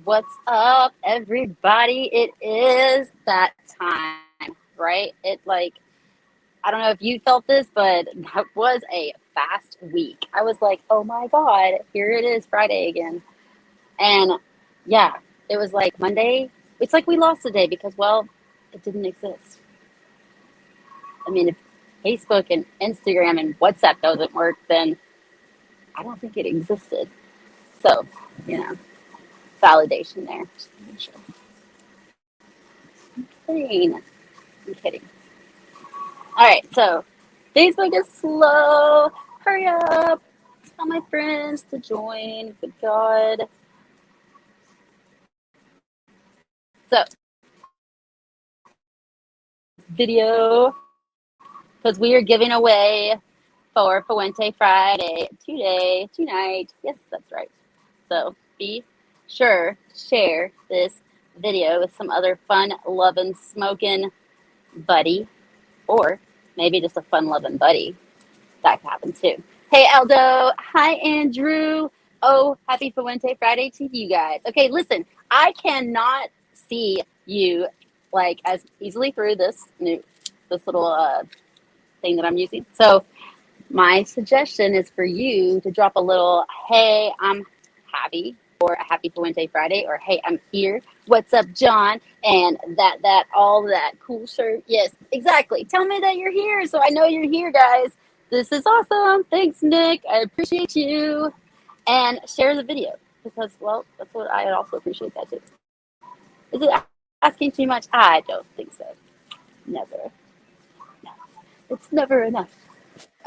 What's up, everybody? It is that time, right? I don't know if you felt this, but it was a fast week. I was like, oh my God, here it is, Friday again. And yeah, it was like Monday. It's like we lost a day because, well, it didn't exist. I mean, if Facebook and Instagram and WhatsApp doesn't work, then I don't think it existed. So, you know, validation there. Just making sure. Kidding. I'm kidding. All right, so Facebook is slow. Hurry up. Tell my friends to join. Good God. So, video, because we are giving away for Fuente Friday today, tonight. Yes, that's right. So, be sure to share this video with some other fun, loving, smoking buddy, or maybe just a fun, loving buddy. That could happen too. Hey, Aldo. Hi, Andrew. Oh, happy Fuente Friday to you guys. Okay, listen, I cannot see you like as easily through this little thing that I'm using. So my suggestion is for you to drop a little, hey, I'm happy, or a happy Fuente Friday, or hey, I'm here. What's up, John? And all that cool shirt. Yes, exactly. Tell me that you're here so I know you're here, guys. This is awesome. Thanks, Nick. I appreciate you. And share the video because, well, that's what I also appreciate that too. Is it asking too much? I don't think so. Never. No. It's never enough.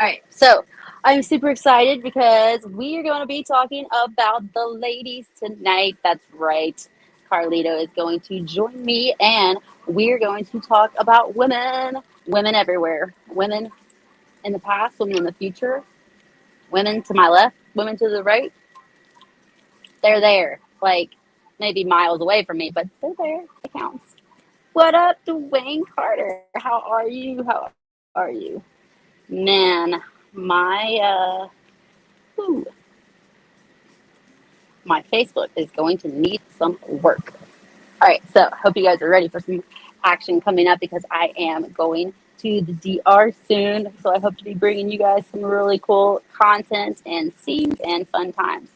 All right, so I'm super excited because we are going to be talking about the ladies tonight. That's right. Carlito is going to join me, and we're going to talk about women, women everywhere, women in the past, women in the future, women to my left, women to the right. They're there, like maybe miles away from me, but they're there. It counts. What up, Dwayne Carter? How are you? How are you? Man, whew, my Facebook is going to need some work. All right, so hope you guys are ready for some action coming up because I am going to the DR soon. So I hope to be bringing you guys some really cool content and scenes and fun times.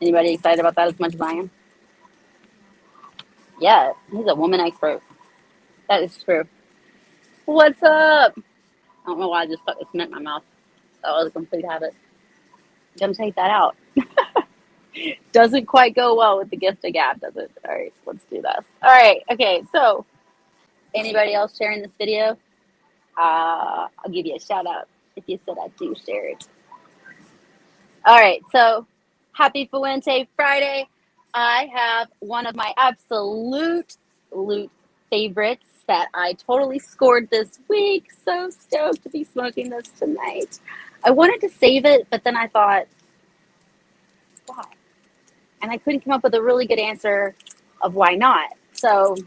Anybody excited about that as much as I am? Yeah, he's a woman expert. That is true. What's up? I don't know why I just stuck the cement in my mouth. That was a complete habit. I'm gonna take that out. Doesn't quite go well with the gift of gab, does it? All right, let's do this. All right, okay, so anybody else sharing this video? I'll give you a shout out if you said I do share it. All right, so happy Fuente Friday. I have one of my absolute favorites that I totally scored this week. So stoked to be smoking this tonight. I wanted to save it, but then I thought, why? And I couldn't come up with a really good answer of why not. So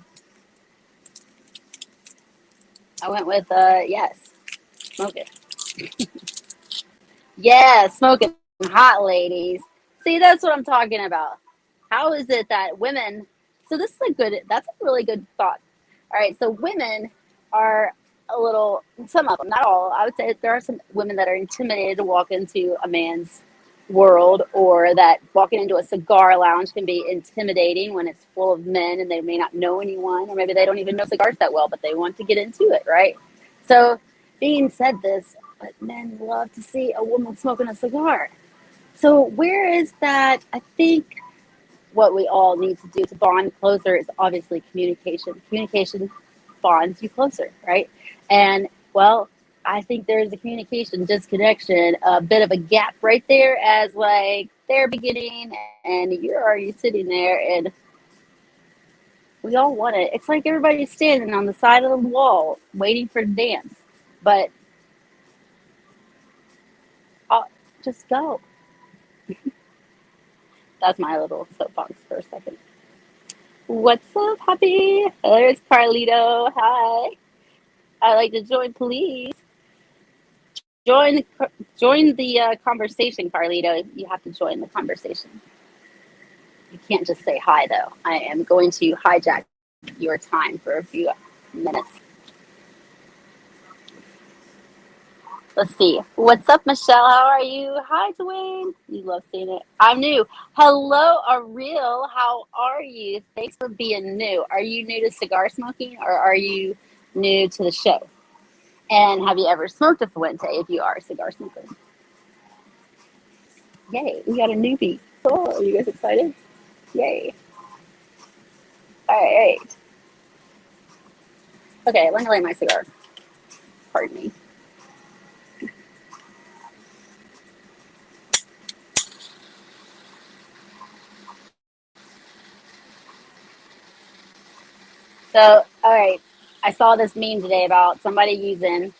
I went with yes, smoke it. Yeah, smoking hot, ladies. See, that's what I'm talking about. How is it that women? So this is that's a really good thought. All right, so women are a little, some of them, not all. I would say there are some women that are intimidated to walk into a man's world, or that walking into a cigar lounge can be intimidating when it's full of men and they may not know anyone, or maybe they don't even know cigars that well, but they want to get into it, right? So being said this, but men love to see a woman smoking a cigar. So where is that? I think what we all need to do to bond closer is obviously communication. Communication bonds you closer, right? And well, I think there's a communication disconnection, a bit of a gap right there, as like they're beginning and you're already sitting there, and we all want it. It's like everybody's standing on the side of the wall waiting for the dance, but I'll just go. That's my little soapbox for a second. What's up, Happy? There's Carlito. Hi. I'd like to join, please. Join, join the conversation, Carlito. You have to join the conversation. You can't just say hi, though. I am going to hijack your time for a few minutes. Let's see. What's up, Michelle? How are you? Hi, Dwayne. You love seeing it. I'm new. Hello, Ariel. How are you? Thanks for being new. Are you new to cigar smoking or are you new to the show? And have you ever smoked a Fuente if you are a cigar smoker? Yay, we got a newbie. Oh, are you guys excited? Yay. All right. Okay, let me light my cigar. Pardon me. So, all right. I saw this meme today about somebody using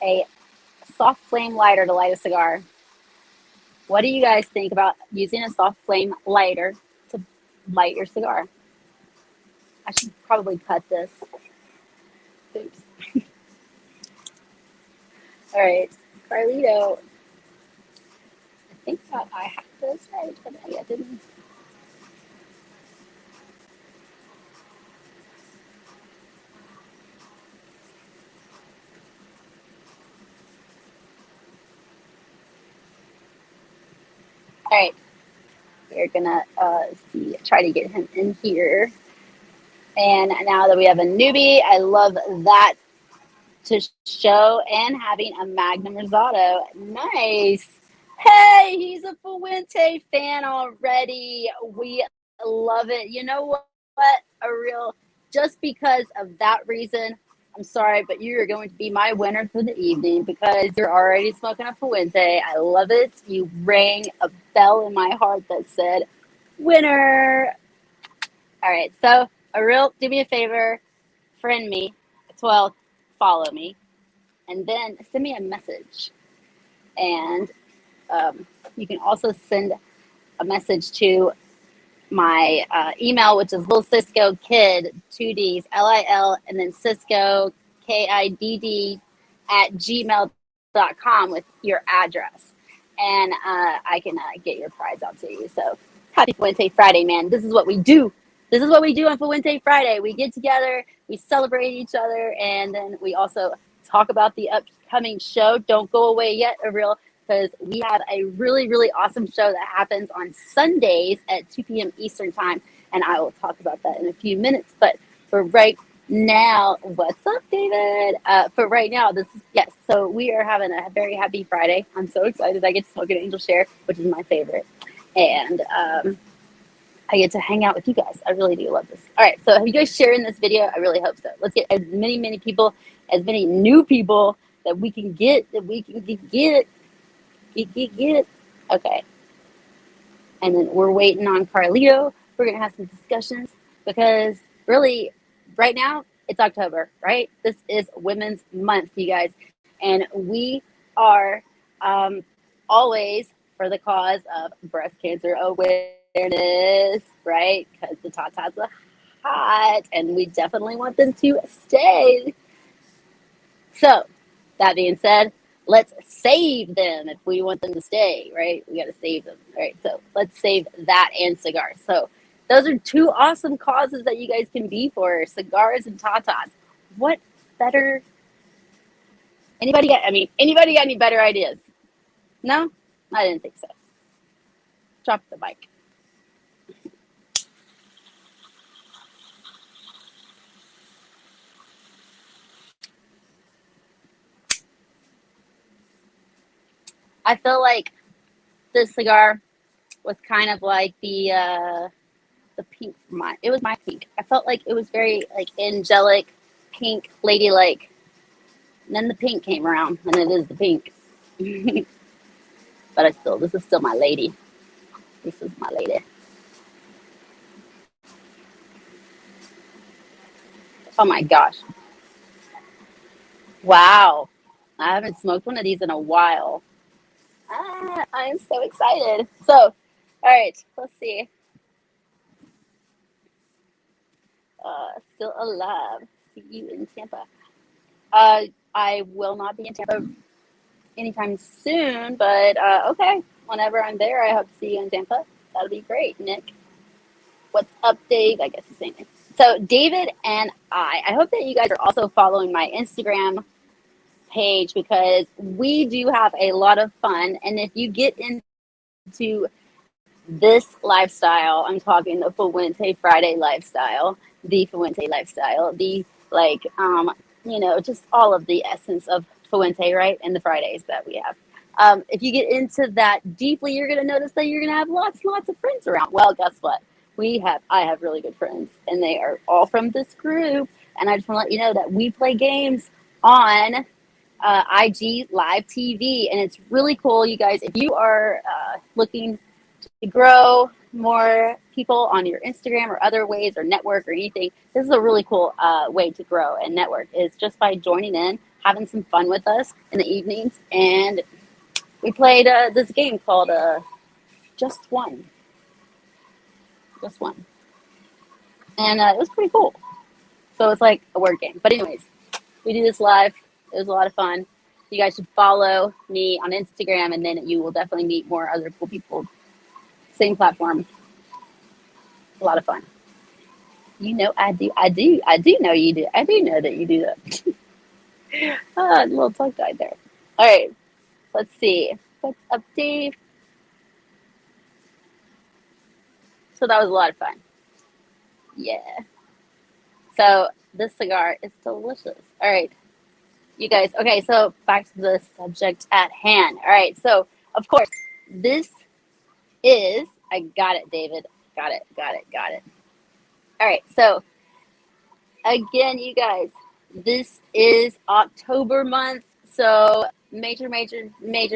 a soft flame lighter to light a cigar. What do you guys think about using a soft flame lighter to light your cigar? I should probably cut this. Oops. All right, Carlito. I think that I have this right, but I didn't. All right, we're gonna try to get him in here. And now that we have a newbie, I love that to show and having a Magnum Rosado. Nice. Hey, he's a Fuente fan already. We love it. You know what? A real, just because of that reason, I'm sorry, but you are going to be my winner for the evening because you're already smoking a Fuente. I love it. You rang a bell in my heart that said, winner. All right, so a real, do me a favor, friend me, well, follow me, and then send me a message. And you can also send a message to my email, which is Lil Cisco Kid, 2Ds, Lil, and then Cisco, KIDD, at gmail.com with your address. And I can get your prize out to you. So happy Fuente Friday, man. This is what we do. This is what we do on Fuente Friday. We get together, we celebrate each other, and then we also talk about the upcoming show. Don't go away yet, Ariel, because we have a really, really awesome show that happens on Sundays at 2 p.m. Eastern Time, and I will talk about that in a few minutes. But for right now, what's up, David? For right now, this is, yes, so we are having a very happy Friday. I'm so excited. I get to smoke an Angel Share, which is my favorite. And I get to hang out with you guys. I really do love this. All right, so have you guys sharing this video? I really hope so. Let's get as many people, as many new people that we can get, get. Okay. And then we're waiting on Carlito. We're going to have some discussions because really, right now, it's October, right? This is Women's Month, you guys. And we are always for the cause of breast cancer awareness, right? Because the tatas are hot and we definitely want them to stay. So, that being said, let's save them if we want them to stay, right? We got to save them, right? So let's save that and cigars. So those are two awesome causes that you guys can be for, cigars and tatas. What better? Anybody got any better ideas? No? I didn't think so. Drop the mic. I feel like this cigar was kind of like the pink for mine. It was my pink. I felt like it was very like angelic, pink, ladylike. And then the pink came around, and it is the pink. But this is still my lady. This is my lady. Oh my gosh. Wow. I haven't smoked one of these in a while. I am so excited. So, all right, let's see. Still alive. See you in Tampa. I will not be in Tampa anytime soon, but okay. Whenever I'm there, I hope to see you in Tampa. That'll be great, Nick. What's up, Dave? I guess he's saying it. So David and I hope that you guys are also following my Instagram page because we do have a lot of fun. And if you get into this lifestyle, I'm talking the Fuente Friday lifestyle, the Fuente lifestyle, the like, just all of the essence of Fuente, right? And the Fridays that we have. If you get into that deeply, you're going to notice that you're going to have lots and lots of friends around. Well, guess what? I have really good friends, and they are all from this group. And I just want to let you know that we play games on IG Live TV, and it's really cool, you guys. If you are looking to grow more people on your Instagram or other ways or network or anything, this is a really cool way to grow and network is just by joining in, having some fun with us in the evenings. And we played this game called Just One. Just One. And it was pretty cool. So it's like a word game. But anyways, we do this live. It was a lot of fun. You guys should follow me on Instagram, and then you will definitely meet more other cool people. Same platform. A lot of fun. You know I do. I do know you do. I do know that you do that. A little tongue tied there. All right. Let's see. What's up, Dave? So that was a lot of fun. Yeah. So this cigar is delicious. All right. You guys. Okay. So back to the subject at hand. All right. So, of course, this is, I got it, David. Got it. All right. So, again, you guys, this is October month. So, major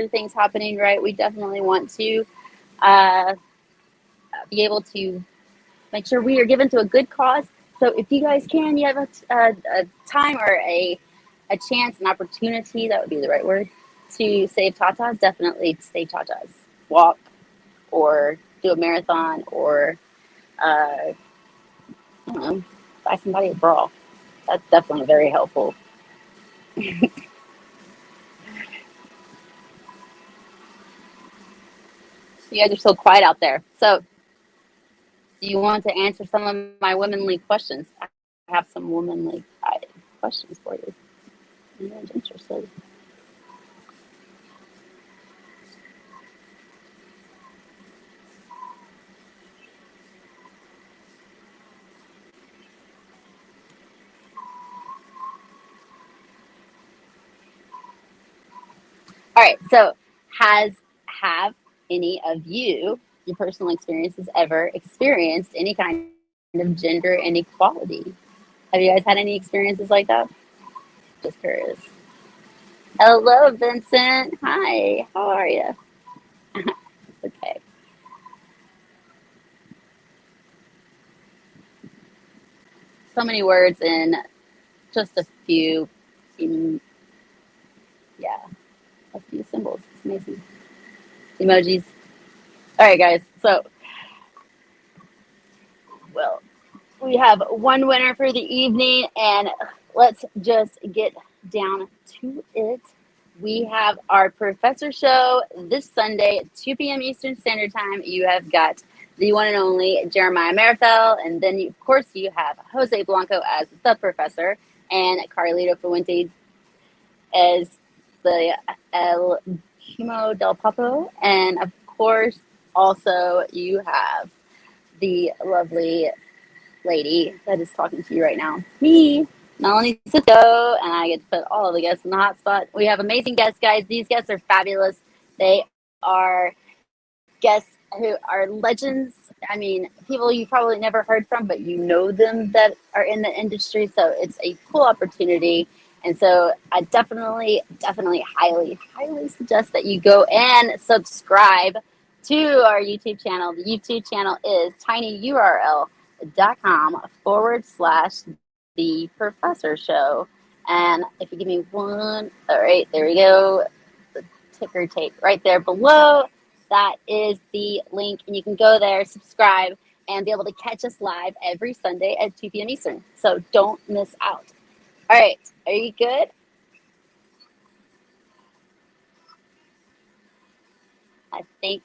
things happening, right? We definitely want to uh, be able to make sure we are given to a good cause. So, if you guys can, you have a time or a chance, an opportunity, that would be the right word, to save tatas, definitely save tatas. Walk or do a marathon or I don't know, buy somebody a bra. That's definitely very helpful. You guys are so quiet out there. So, do you want to answer some of my womanly questions? I have some womanly questions for you. I'm interested. All right. So, have any of you, your personal experiences, ever experienced any kind of gender inequality? Have you guys had any experiences like that? Just curious. Hello, Vincent. Hi. How are you? Okay. So many words in just a few, yeah, a few symbols. It's amazing. Emojis. All right, guys. So, well, we have one winner for the evening, and let's just get down to it. We have our professor show this Sunday at 2 p.m. Eastern Standard Time. You have got the one and only Jeremiah Marifel, and then, of course, you have Jose Blanco as the professor, and Carlito Fuente as the El Humo del Papo, and, of course, also you have the lovely lady that is talking to you right now, me, Melanie Cisco, and I get to put all of the guests in the hot spot. We have amazing guests, guys. These guests are fabulous. They are guests who are legends. I mean, people you probably never heard from, but you know them that are in the industry. So it's a cool opportunity. And so I definitely, highly suggest that you go and subscribe to our YouTube channel. The YouTube channel is tinyurl.com/, the professor show. And if you give me one, all right, there we go. The ticker tape right there below. That is the link, and you can go there, subscribe, and be able to catch us live every Sunday at 2 p.m. Eastern. So don't miss out. All right, are you good? I think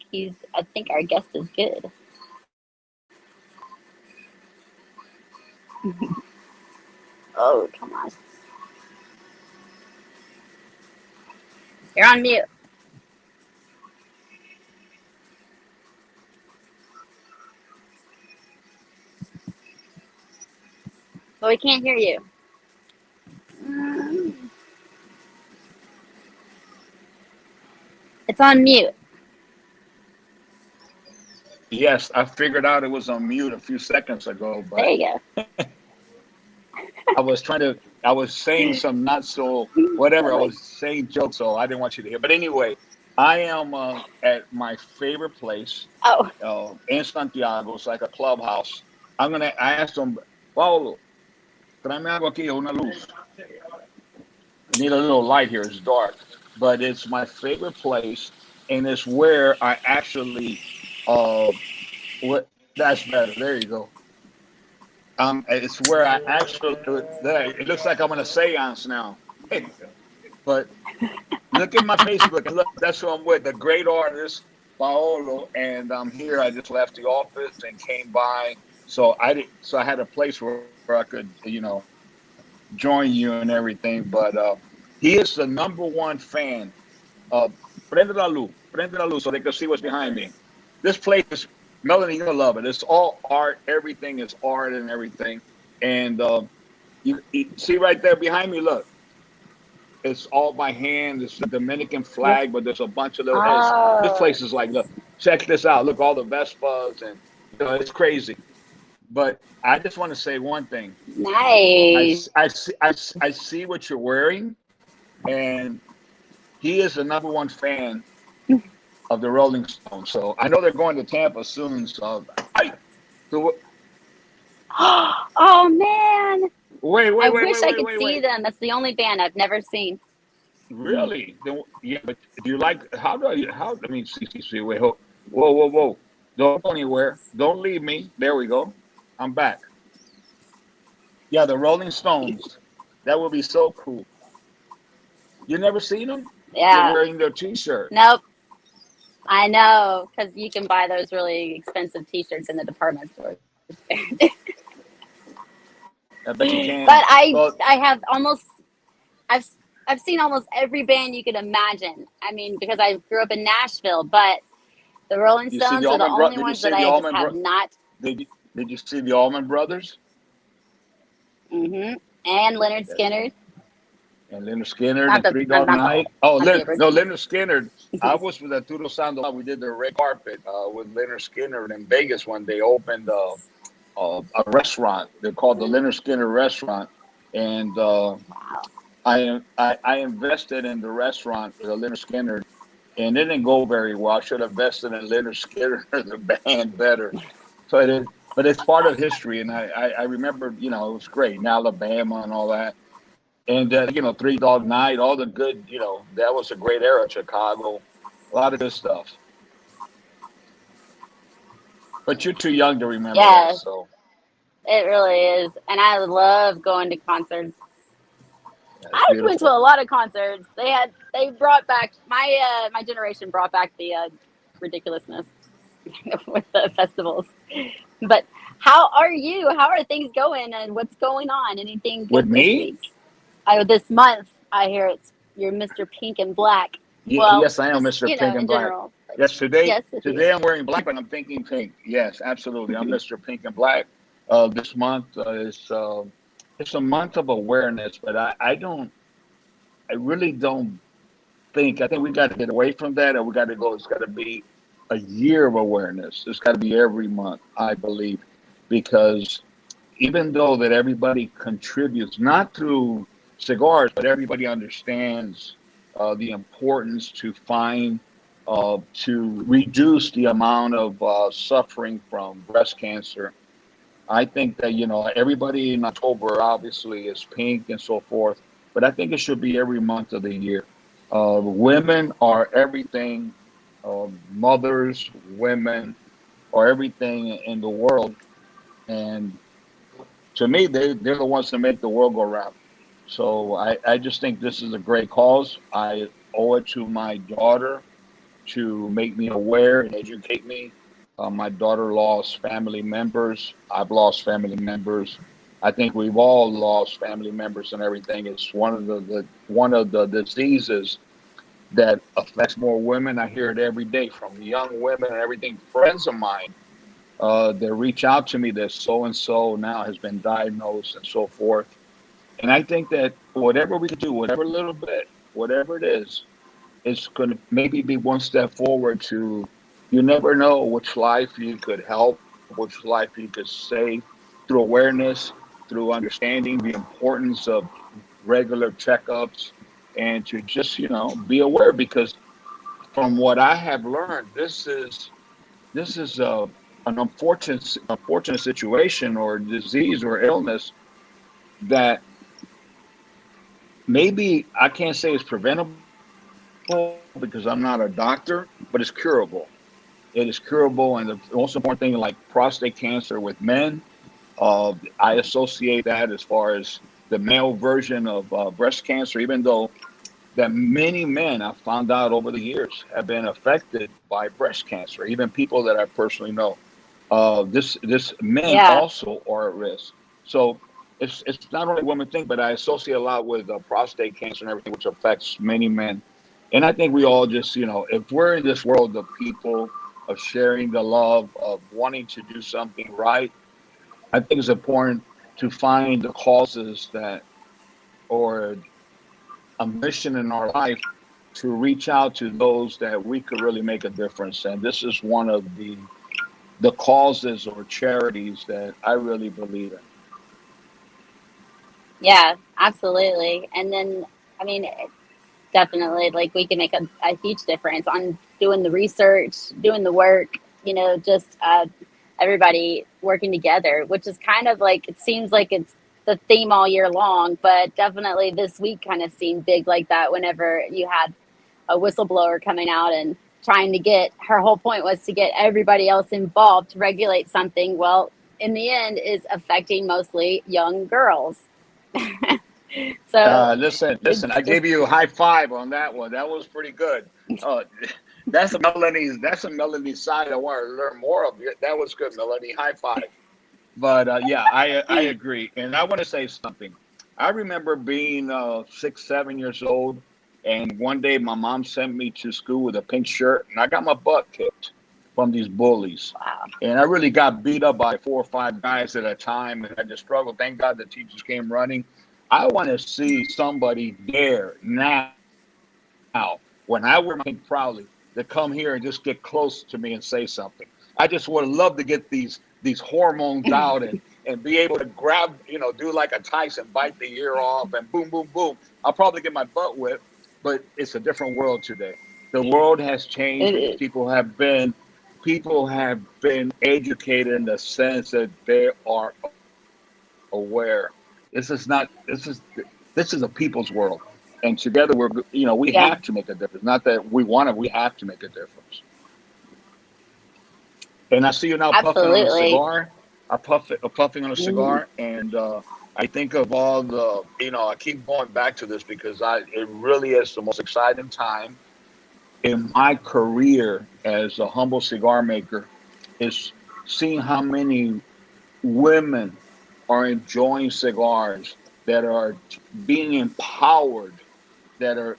our guest is good. Oh, come on. You're on mute. But we can't hear you. Mm, It's on mute. Yes, I figured out it was on mute a few seconds ago, There but you I was saying some not so go. whatever. I Silly. was saying jokes, so I didn't want you to hear. But anyway, I am at my favorite place Oh, in Santiago. It's like a clubhouse. I asked them, Paulo, tráeme algo aquí, una luz. I need a little light here. It's dark, but it's my favorite place, and it's where I actually, uh, what that's better. There you go. It's where I actually. It looks like I'm in a séance now. But look at my Facebook and look. That's who I'm with. The great artist Paolo, and I'm here. I just left the office and came by. So I did. So I had a place where I could, join you and everything. But he is the number one fan of Prende la luz, so they can see what's behind me. This place is Melanie. You'll love it. It's all art. Everything is art and everything. And you see right there behind me. Look, it's all by hand. It's the Dominican yes. flag, but there's a bunch of little. This Oh, place is like, look, check this out. Look, all the Vespas, and it's crazy. But I just want to say one thing. nice. I see what you're wearing, and he is the number one fan of the Rolling Stones. So I know they're going to Tampa soon. So so Oh man, wait, I wait, wait, wish wait, I wait, could wait, see wait. them. That's the only band I've never seen. Really? Then, yeah, but do you like? How do you? How? I mean, see. Wait, whoa, whoa, whoa! Don't go anywhere. Don't leave me. There we go. I'm back. Yeah, the Rolling Stones. That would be so cool. You never seen them? You're Yeah. wearing their T-shirt. Nope. I know, because you can buy those really expensive T-shirts in the department stores. But I bet you can. Well, I have almost I've I've seen almost every band you could imagine. I mean, because I grew up in Nashville, but the Rolling you see the Stones are the Allman Bro. only Did you ones that see the I just Allman have Bro? not. Did you see the Allman Brothers? And Leonard Yes. Skinner, And Leonard Skinner not and the Three Dog Night. Oh, not the No, originals. Leonard Skinner. I was with Arturo Sandoval. We did the red carpet with Leonard Skinner in Vegas when they opened a restaurant. They're called the Leonard Skinner Restaurant, and Wow. I invested in the restaurant with Leonard Skinner, and it didn't go very well. I should have invested in Leonard Skinner, the band, better. So it is, but it's part of history, and I remember, it was great in Alabama and all that. And Three Dog Night, all the good, that was a great era. Chicago, a lot of good stuff. But you're too young to remember that, Yes, so it really is, and I love going to concerts. that's I went to beautiful. a lot of concerts. They brought back my generation brought back the ridiculousness with the festivals. But how are you? How are things going? And what's going on? Anything With good this me, week? This month, I hear you're Mr. Pink and Black. Well, yes, I am just Mr. Pink in and Black. general. But Yes, today, yes, with you. today I'm wearing black, but I'm thinking pink. Yes, absolutely, I'm Mr. Pink and Black. This month is it's a month of awareness, but I really don't think. I think we got to get away from that, and we got to go. It's got to be a year of awareness. It's got to be every month, I believe, because even though that everybody contributes, not through cigars, but everybody understands the importance to find, to reduce the amount of suffering from breast cancer. I think that, everybody in October obviously is pink and so forth, but I think it should be every month of the year. Women are everything, mothers, women are everything in the world. And to me, they're the ones that make the world go round. So I just think this is a great cause. I owe it to my daughter to make me aware and educate me. My daughter lost family members. I've lost family members. I think we've all lost family members and everything. It's one of the diseases that affects more women. I hear it every day from young women and everything. Friends of mine, they reach out to me that so and so now has been diagnosed and so forth. And I think that whatever we can do, whatever little bit, whatever it is, it's going to maybe be one step forward to, you never know which life you could help, which life you could save through awareness, through understanding the importance of regular checkups, and to just, be aware. Because from what I have learned, this is an unfortunate situation or disease or illness that maybe I can't say it's preventable because I'm not a doctor, but it's curable. It is curable, and the most important thing, like prostate cancer with men, I associate that as far as the male version of breast cancer, even though that many men I've found out over the years have been affected by breast cancer, even people that I personally know. This men Yeah. also are at risk. So it's not only a woman thing, but I associate a lot with prostate cancer and everything, which affects many men. And I think we all just, if we're in this world of people, of sharing the love, of wanting to do something right, I think it's important to find the causes that, or a mission in our life, to reach out to those that we could really make a difference. And this is one of the causes or charities that I really believe in. Yeah, absolutely. And then, I mean, definitely, like we can make a huge difference on doing the research, doing the work, just everybody working together, which is kind of like, it seems like it's the theme all year long, but definitely this week kind of seemed big like that whenever you had a whistleblower coming out and trying to get, her whole point was to get everybody else involved to regulate something. Well, in the end, is affecting mostly young girls. So Listen. it's I just, gave you a high five on that one. That was pretty good. Uh, that's a Melanie side I want to learn more of. That was good, Melanie. High five. But yeah, I agree, and I want to say something. I remember being 6, 7 years old, and one day my mom sent me to school with a pink shirt, and I got my butt kicked from these bullies, wow. and I really got beat up by 4 or 5 guys at a time, and I just struggled. Thank God the teachers came running. I want to see somebody dare now, when I wear my pink proudly, to come here and just get close to me and say something. I just would love to get these hormones out and be able to grab, do like a Tyson, bite the ear off, and boom, boom, boom. I'll probably get my butt whipped, but it's a different world today. The world has changed It because is. people have been educated in the sense that they are aware. This is a people's world, and together we have to Yeah, make a difference. Not that we want to, we have to make a difference. And I see you now puffing on a absolutely. cigar. Puffing on a Hmm. cigar, and I think of all the, I keep going back to this because it really is the most exciting time in my career as a humble cigar maker, is seeing how many women are enjoying cigars, that are being empowered, that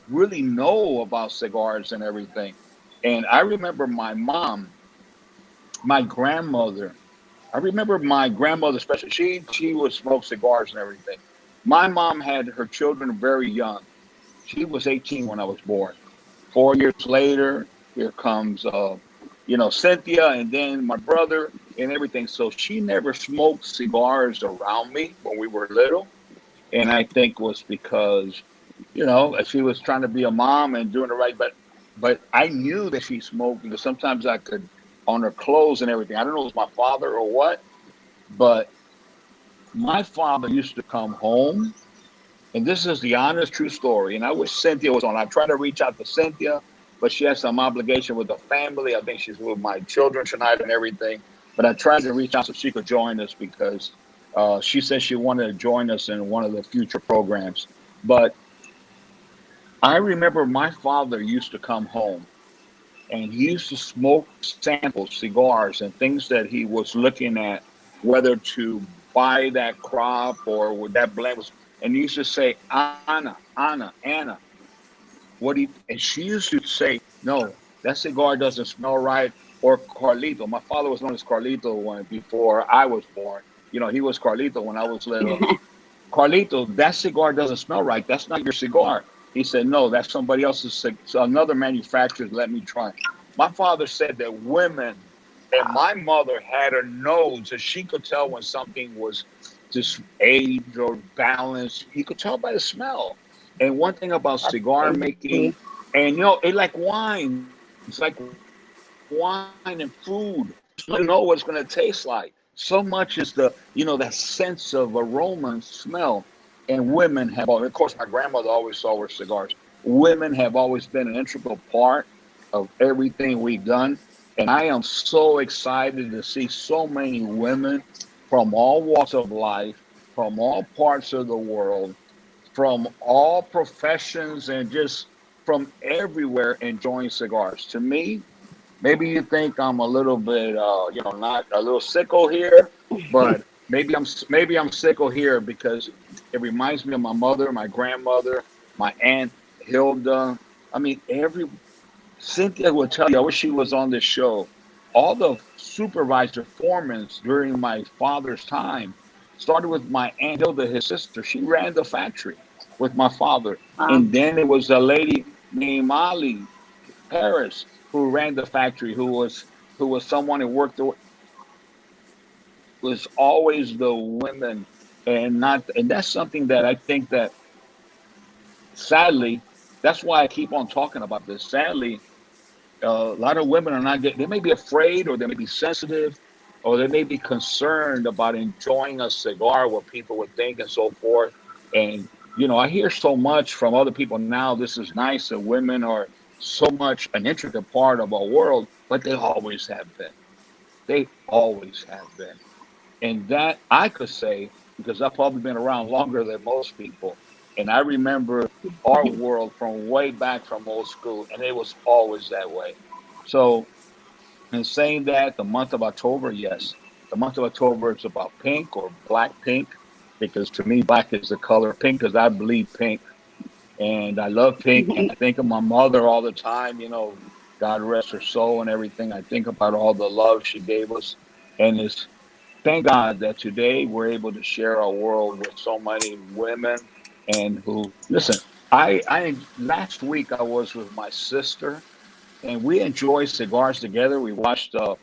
really know about cigars and everything. And I remember my grandmother. I remember my grandmother, especially. She would smoke cigars and everything. My mom had her children very young. She was 18 when I was born. 4 years later, here comes Cynthia, and then my brother and everything. So she never smoked cigars around me when we were little, and I think was because she was trying to be a mom and doing the right. But I knew that she smoked because sometimes I could, on her clothes and everything. I don't know if it was my father or what, but my father used to come home, and this is the honest, true story. And I wish Cynthia was on. I tried to reach out to Cynthia, but she has some obligation with the family. I think she's with my children tonight and everything. But I tried to reach out so she could join us because she said she wanted to join us in one of the future programs. But I remember my father used to come home, and he used to smoke samples, cigars, and things that he was looking at, whether to buy that crop or with that blend was, and he used to say, Anna, what do you, and she used to say, no, that cigar doesn't smell right. Or Carlito. My father was known as Carlito when before I was born. You know, he was Carlito when I was little. Carlito, that cigar doesn't smell right. That's not your cigar. He said, no, that's somebody else's. So another manufacturer let me try. My father said that women, and my mother had a nose that she could tell when something was just aged or balanced. You could tell by the smell. And one thing about That's cigar crazy. making, and you know, it like wine. It's like wine and food. You just don't know what it's going to taste like. So much is that sense of aroma and smell. And women have always, of course, my grandmother always saw her cigars. Women have always been an integral part of everything we've done. And I am so excited to see so many women from all walks of life, from all parts of the world, from all professions, and just from everywhere enjoying cigars. To me, maybe you think I'm a little bit, not a little sicko here, but maybe I'm sicko here because it reminds me of my mother, my grandmother, my aunt Hilda. I mean, every Cynthia will tell you. I wish she was on this show. All the supervisor foremans during my father's time started with my aunt Hilda, his sister. She ran the factory with my father, Um, and then it was a lady named Ali Paris who ran the factory, who was someone who worked. It was always the women, and that's something that I think that sadly, that's why I keep on talking about this. Sadly, a lot of women are not getting, they may be afraid or they may be sensitive or they may be concerned about enjoying a cigar, what people would think and so forth. And, I hear so much from other people now, this is nice and women are so much an intricate part of our world, but they always have been. They always have been. And that I could say, because I've probably been around longer than most people. And I remember our world from way back from old school, and it was always that way. So, in saying that, the month of October, yes, the month of October is about pink or black pink, because to me, black is the color pink, because I bleed pink and I love pink. And I think of my mother all the time, God rest her soul and everything. I think about all the love she gave us. And it's thank God that today we're able to share our world with so many women and who listen. I last week I was with my sister and we enjoyed cigars together. We watched the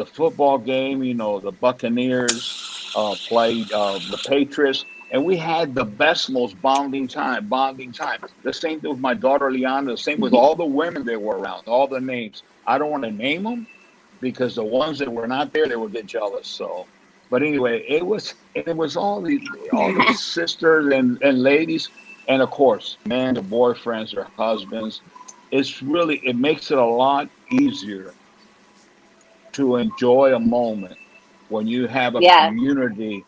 football game. The Buccaneers played the Patriots, and we had the best, most bonding time. Bonding time. The same thing with my daughter Liana. The same with all the women that were around. All the names. I don't want to name them because the ones that were not there, they would get jealous. So, but anyway, it was all the sisters and ladies, and of course, man, the boyfriends or husbands. It makes it a lot easier to enjoy a moment when you have a yeah, community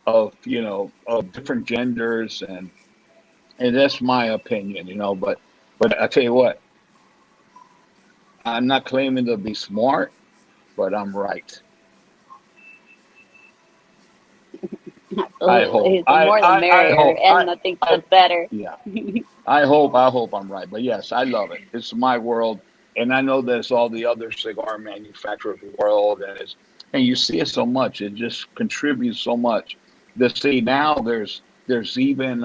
of different genders, and that's my opinion. But I tell you what, I'm not claiming to be smart, but I'm right. I hope. absolutely. The more the I merrier, hope. and I think the I better. Yeah. I hope I'm right. But yes, I love it. It's my world. And I know there's all the other cigar manufacturers world and you see it so much. It just contributes so much. See now there's even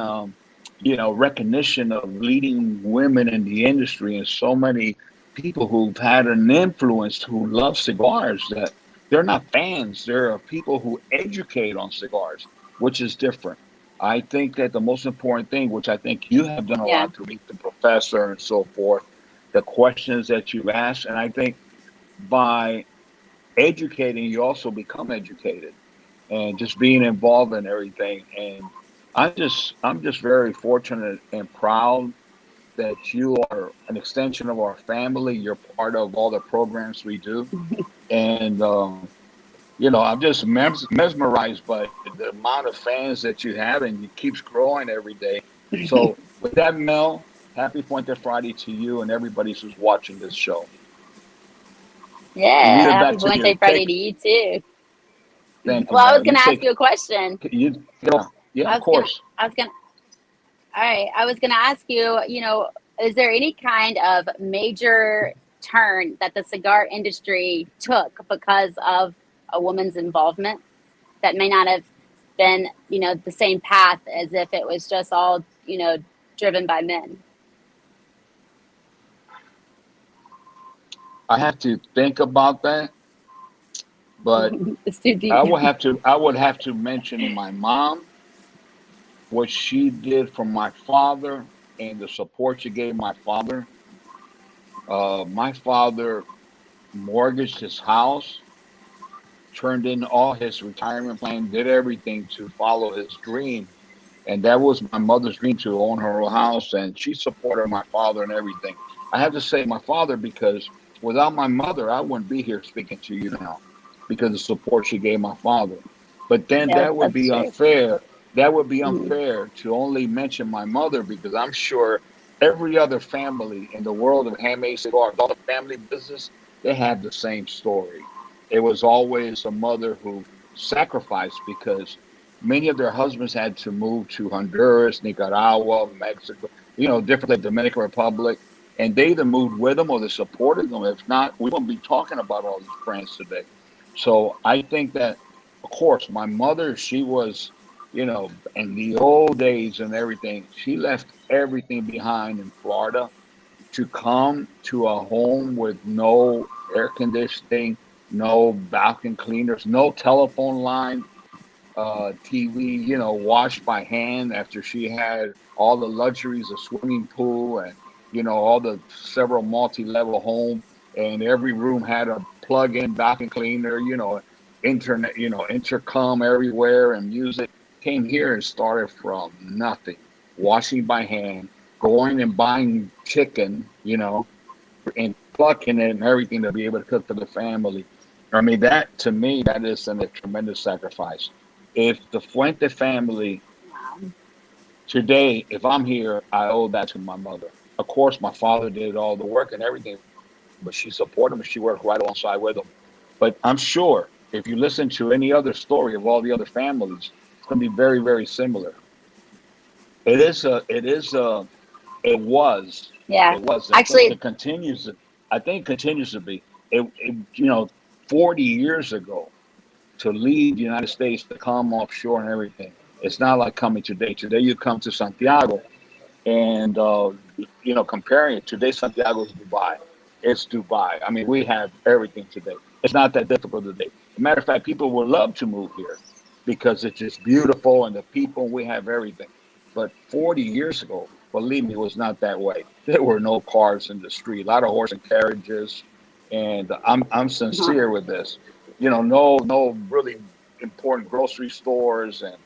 recognition of leading women in the industry and so many people who've had an influence who love cigars that they're not fans. They're people who educate on cigars, which is different. I think that the most important thing, which I think you have done a Yeah, lot to meet the professor and so forth, the questions that you've asked, and I think by educating, you also become educated, and just being involved in everything. And I'm just very fortunate and proud that you are an extension of our family. You're part of all the programs we do, and I'm just mesmerized by the amount of fans that you have, and it keeps growing every day. So, with that, Mel, happy Fuente Friday to you and everybody who's watching this show. And leave yeah. it Happy back to Fuente you. Friday to you too. Thank you, Well, I was Val. You going to ask take you a question. you. Yeah, I of was gonna, course. I was gonna, all right. I was gonna ask you, is there any kind of major turn that the cigar industry took because of a woman's involvement that may not have been, the same path as if it was just all, driven by men? I have to think about that, but It's too deep. I would have to mention my mom, what she did for my father, and the support she gave my father. My father mortgaged his house, turned in all his retirement plan, did everything to follow his dream. And that was my mother's dream, to own her own house. And she supported my father and everything. I have to say my father, because without my mother, I wouldn't be here speaking to you now, because of the support she gave my father. But then Yeah, that would that's be true. unfair. That would be Mhm. unfair to only mention my mother, because I'm sure every other family in the world of handmade cigars, all the family business, they have the same story. It was always a mother who sacrificed, because many of their husbands had to move to Honduras, Nicaragua, Mexico, different like Dominican Republic, and they either moved with them or they supported them. If not, we wouldn't be talking about all these brands today. So I think that, of course, my mother, she was, in the old days and everything, she left everything behind in Florida to come to a home with no air conditioning, no vacuum cleaners, no telephone line, TV, washed by hand, after she had all the luxuries of swimming pool and, all the several multi-level home, and every room had a plug-in vacuum cleaner, internet, intercom everywhere, and music. Came here and started from nothing, washing by hand, going and buying chicken, and plucking it and everything to be able to cook for the family. I mean, that to me, that is a tremendous sacrifice. If the Fuente family Wow. today, if I'm here, I owe that to my mother. Of course, my father did all the work and everything, but she supported him. She worked right alongside with him. But I'm sure if you listen to any other story of all the other families, it's going to be very, very similar. It is a, it was. Yeah. It was. I think Actually, it continues. I think it continues to be. 40 years ago, to leave the United States, to come offshore and everything, it's not like coming today. Today you come to Santiago, and comparing it, today Santiago is Dubai. It's Dubai. I mean, we have everything today. It's not that difficult today. As a matter of fact, people would love to move here because it's just beautiful, and the people, we have everything. But 40 years ago, believe me, it was not that way. There were no cars in the street, a lot of horse and carriages, and I'm sincere with this. No really important grocery stores, and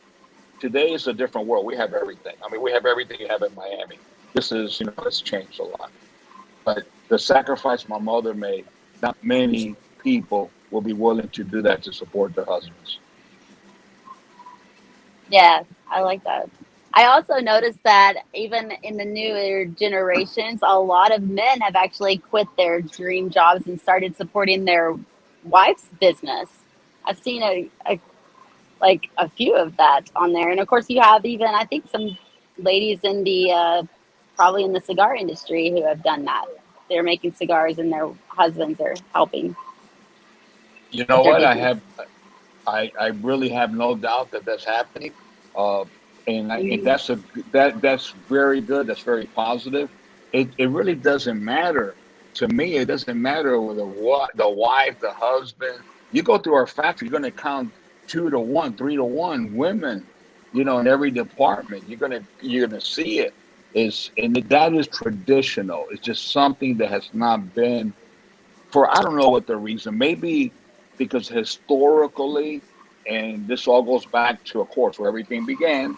today is a different world. We have everything. I mean, we have everything you have in Miami. This is, it's changed a lot. But the sacrifice my mother made, not many people will be willing to do that to support their husbands. yeah, I like that. I also noticed that even in the newer generations, a lot of men have actually quit their dream jobs and started supporting their wife's business. I've seen like a few of that on there, and of course, you have even I think some ladies in the probably in the cigar industry who have done that. They're making cigars, and their husbands are helping You with know their what? business. I really have no doubt that that's happening. Uh, and Mhm. that's very good. That's very positive. It really doesn't matter to me. It doesn't matter whether what the wife, the husband. You go through our factory, you're going to count 2 to 1, 3 to 1 women. In every department, you're gonna see it. And that is traditional. It's just something that has not been, for I don't know what the reason. Maybe because historically, and this all goes back to, of course, where everything began,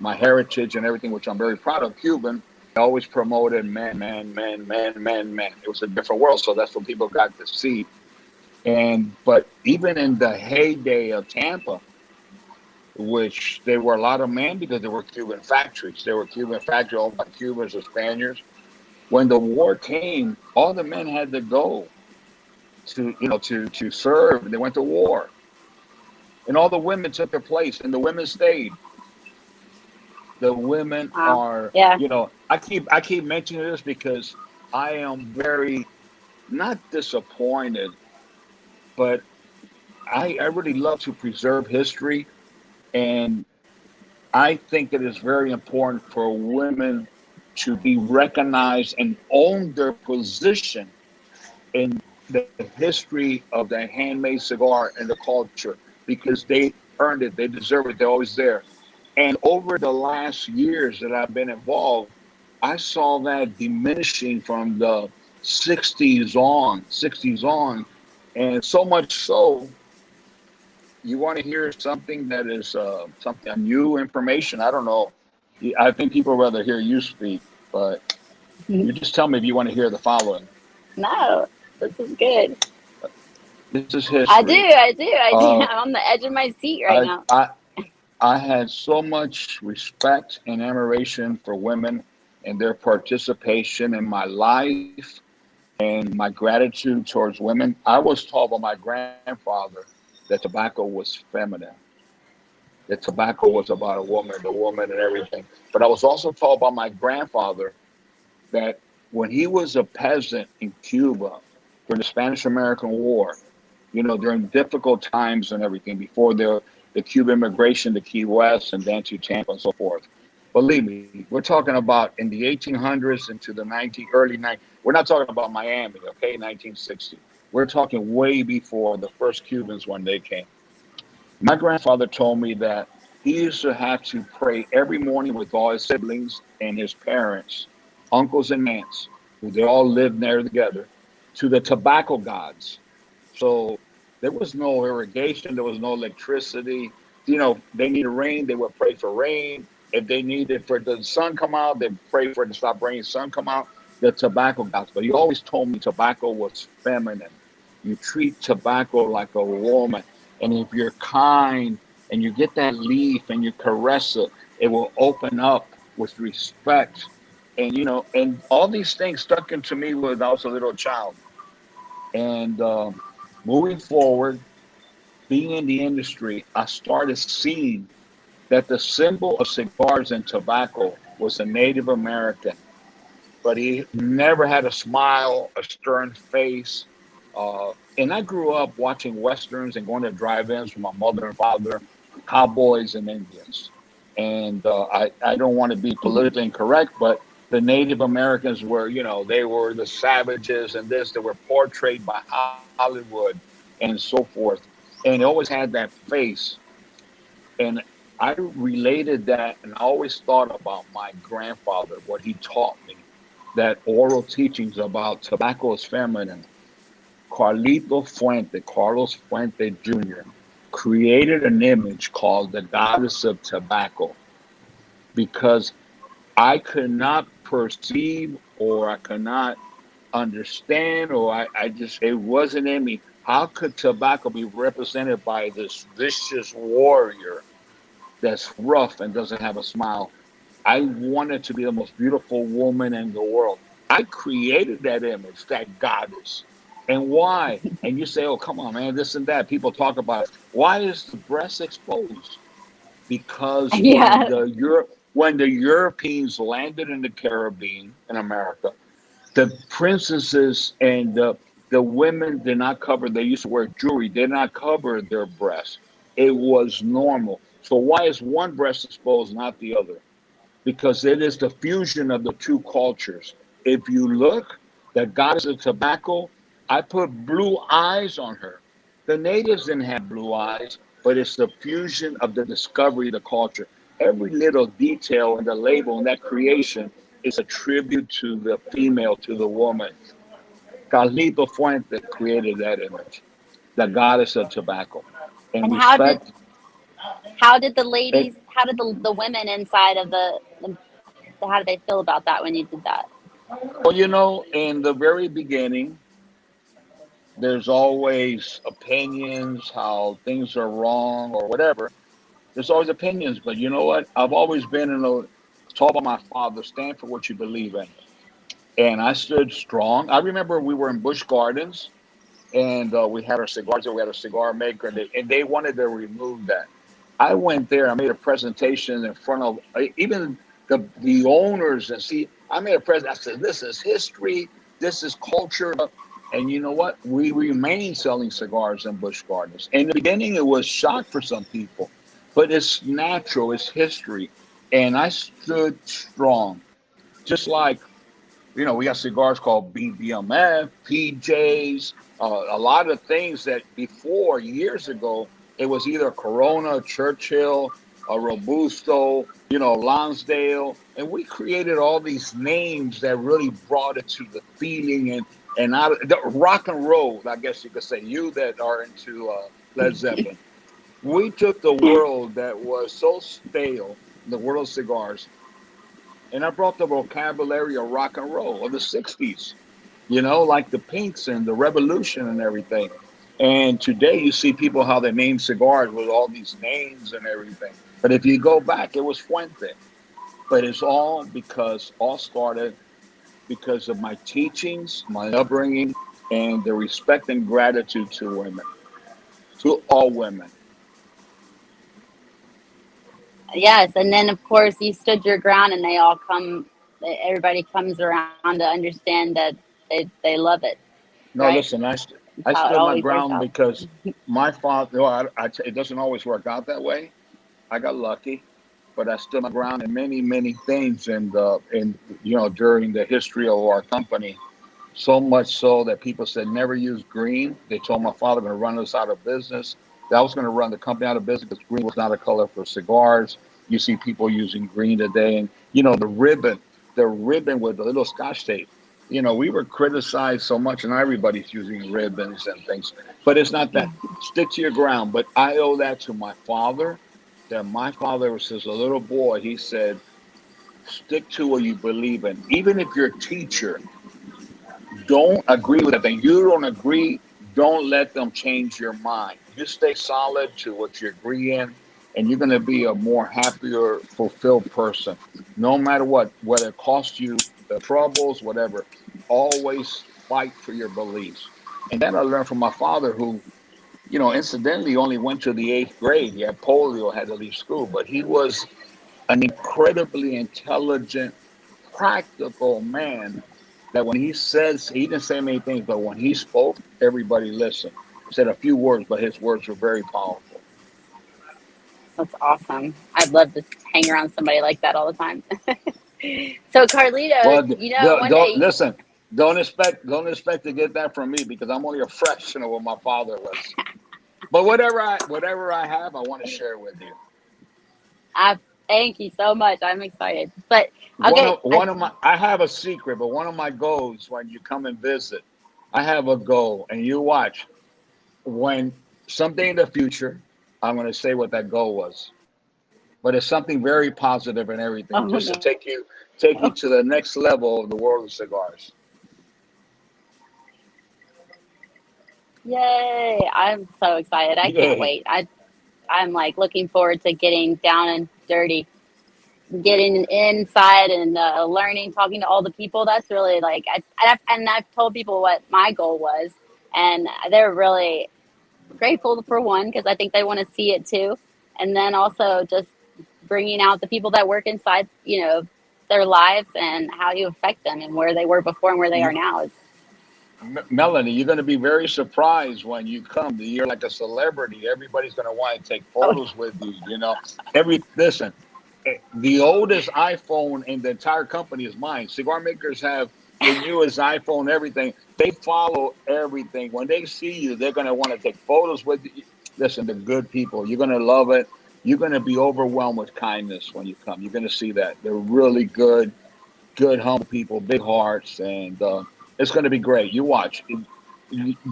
my heritage and everything, which I'm very proud of, Cuban. I always promoted men, men, men, men, men, men. It was a different world, so that's what people got to see. And but even in the heyday of Tampa, which there were a lot of men, because there were Cuban factories. There were Cuban factories owned by Cubans or Spaniards. When the war came, all the men had to go to serve, and they went to war. and all the women took their place, and the women stayed. The women Wow. are, Yeah. I keep mentioning this because I am very not disappointed, but I really love to preserve history, and I think it is very important for women to be recognized and own their position in the history of the handmade cigar and the culture because they earned it, they deserve it, they're always there. And over the last years that I've been involved, I saw that diminishing from the 60s on, and so much so. You want to hear something that is something new information? I don't know. I think people rather hear you speak, but you just tell me if you want to hear the following. No, this is good. This is I do, history. I do, I do. Uh, I'm on the edge of my seat right I, now. I, I had so much respect and admiration for women and their participation in my life and my gratitude towards women. I was taught by my grandfather that tobacco was feminine, that tobacco was about a woman, the woman and everything. But I was also taught by my grandfather that when he was a peasant in Cuba during the Spanish American War, during difficult times and everything, before the Cuban immigration to Key West and then to Tampa and so forth. Believe me, we're talking about in the 1800s into the early 90s. We're not talking about Miami, okay, 1960. We're talking way before the first Cubans when they came. My grandfather told me that he used to have to pray every morning with all his siblings and his parents, uncles and aunts, who they all lived there together, to the tobacco gods. So there was no irrigation, there was no electricity. They needed rain, they would pray for rain. If they needed for the sun come out, they pray for it to stop raining, sun come out, the tobacco gods. But he always told me tobacco was feminine. You treat tobacco like a woman. And if you're kind and you get that leaf and you caress it, it will open up with respect. And all these things stuck into me when I was a little child. And moving forward, being in the industry, I started seeing that the symbol of cigars and tobacco was a Native American, but he never had a smile, a stern face. And I grew up watching Westerns and going to drive-ins with my mother and father, cowboys and Indians. And I don't want to be politically incorrect, but the Native Americans were, they were the savages and this, they were portrayed by Hollywood and so forth. And they always had that face. And I related that and I always thought about my grandfather, what he taught me, that oral teachings about tobacco is feminine. Carlos Fuente Jr., created an image called the goddess of tobacco because I could not perceive or I could not understand or it wasn't in me. How could tobacco be represented by this vicious warrior that's rough and doesn't have a smile? I wanted to be the most beautiful woman in the world. I created that image, that goddess. And why? And you say, oh, come on, man, this and that. People talk about it. Why is the breast exposed? Because Yeah. when the Europeans landed in the Caribbean in America, the princesses and the women did not cover. They used to wear jewelry. They did not cover their breasts. It was normal. So why is one breast exposed, not the other? Because it is the fusion of the two cultures. If you look, the goddess of tobacco, I put blue eyes on her. The natives didn't have blue eyes, but it's the fusion of the discovery of the culture. Every little detail in the label and that creation is a tribute to the female, to the woman. Carlito Fuente created that image, the goddess of tobacco. And And respect, how did the it, ladies, how did the women inside of how did they feel about that when you did that? well, in the very beginning, there's always opinions, how things are wrong or whatever. There's always opinions, but you know what? I've always been taught by my father, stand for what you believe in. And I stood strong. I remember we were in Busch Gardens and we had our cigars there. We had a cigar maker, and they wanted to remove that. I went there. I made a presentation in front of even the owners, and see, I made a present. I said, "This is history. This is culture." And you know what? We remain selling cigars in Busch Gardens. In the beginning, it was shock for some people, but it's natural. It's history, and I stood strong, just like we got cigars called BBMF, PJs, a lot of things that before years ago it was either Corona, Churchill, a Robusto, Lonsdale, and we created all these names that really brought it to the feeling and out of the rock and roll. I guess you could say, you that are into Led Zeppelin. We took the world that was so stale, the world of cigars, and I brought the vocabulary of rock and roll of the 60s, like the Pinks and the Revolution and everything. And today you see people how they name cigars with all these names and everything. But if you go back, it was Fuente. But it's all started because of my teachings, my upbringing, and the respect and gratitude to women, to all women. Yes, and then of course you stood your ground, and everybody comes around to understand that they love it, No, right? listen, That's I how it stood my always works ground out. because my father, it doesn't always work out that way. I got lucky, but I stood my ground in many, many things, and during the history of our company, so much so that people said never use green. They told my father going to run us out of business. That was going to run the company out of business because green was not a color for cigars. You see people using green today, and the ribbon with the little Scotch tape. We were criticized so much, and everybody's using ribbons and things, but it's not that. Stick to your ground. But I owe that to my father. That my father was as a little boy. He said, "Stick to what you believe in, even if your teacher don't agree with that thing. You don't agree. Don't let them change your mind. You stay solid to what you agree in, and you're going to be a more happier, fulfilled person. No matter what, whether it costs you the troubles, whatever, always fight for your beliefs." And then I learned from my father, who, incidentally only went to the eighth grade. He had polio, had to leave school, but he was an incredibly intelligent, practical man that when he didn't say many things, but when he spoke, everybody listened. He said a few words, but his words were very powerful. That's awesome. I'd love to hang around somebody like that all the time. So Carlito, Well, one don't day, listen. Don't expect to get that from me because I'm only a fraction of what my father was. But whatever I have, I want to share with you. I thank you so much. I'm excited. But One okay, of one of my I have a secret, but one of my goals when you come and visit, I have a goal, and you watch when someday in the future, I'm going to say what that goal was. But it's something very positive and everything, oh just to no, take you to the next level of the world of cigars. yay! I'm so excited. I can't Yay! wait. I'm like looking forward to getting down and dirty, getting inside and learning, talking to all the people. That's really like I've told people what my goal was, and they're really grateful for one because I think they want to see it too, and then also just bringing out the people that work inside, their lives and how you affect them and where they were before and where they are You, now. It's Melanie, you're going to be very surprised when you come. You're like a celebrity. Everybody's going to want to take oh, photos with you. Listen. The oldest iPhone in the entire company is mine. Cigar makers have the newest iPhone, everything. They follow everything. When they see you, they're going to want to take photos with you. Listen, they're good people. You're going to love it. You're going to be overwhelmed with kindness when you come. You're going to see that. They're really good, humble people, big hearts, and it's going to be great. You watch.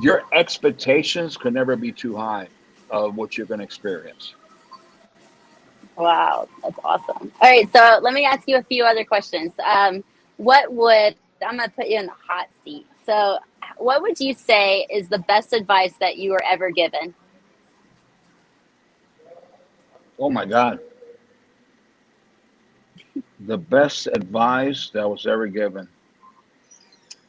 Your expectations can never be too high of what you're going to experience. wow, that's awesome. All right, so let me ask you a few other questions. What would I'm gonna put you in the hot seat. So, what would you say is the best advice that you were ever given? Oh my God. The best advice that was ever given.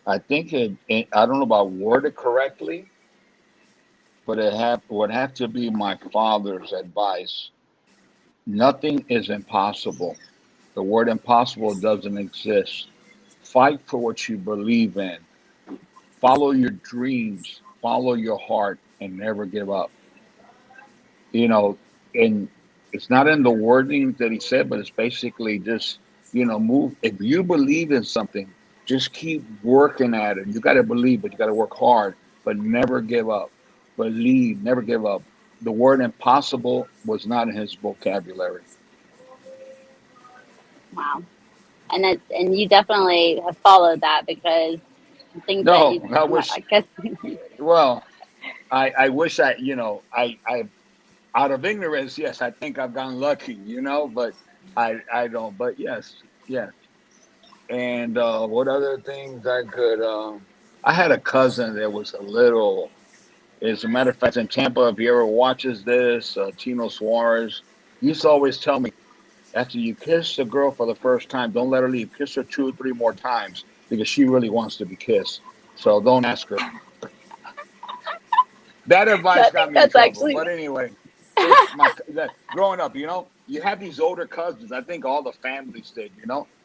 I think I don't know about worded correctly, but would have to be my father's advice. Nothing is impossible. The word impossible doesn't exist. Fight for what you believe in. Follow your dreams, follow your heart, and never give up. You know, and it's not in the wording that he said, but it's basically just, move. If you believe in something, just keep working at it. You got to believe, but you got to work hard, but never give up. Believe, never give up. The word impossible was not in his vocabulary. Wow. And you definitely have followed that because things that No, you, I well, wish, I guess, well, I wish I out of ignorance, yes, I think I've gotten lucky, but I don't. But yes, yes. And what other things I could? I had a cousin that was a little. As a matter of fact, in Tampa, if he ever watches this, Tino Suarez, he used to always tell me, after you kiss a girl for the first time, don't let her leave. Kiss her two or three more times because she really wants to be kissed. So don't ask her. That advice got me in that's trouble. actually, But anyway, it's growing up. You have these older cousins. I think all the families did.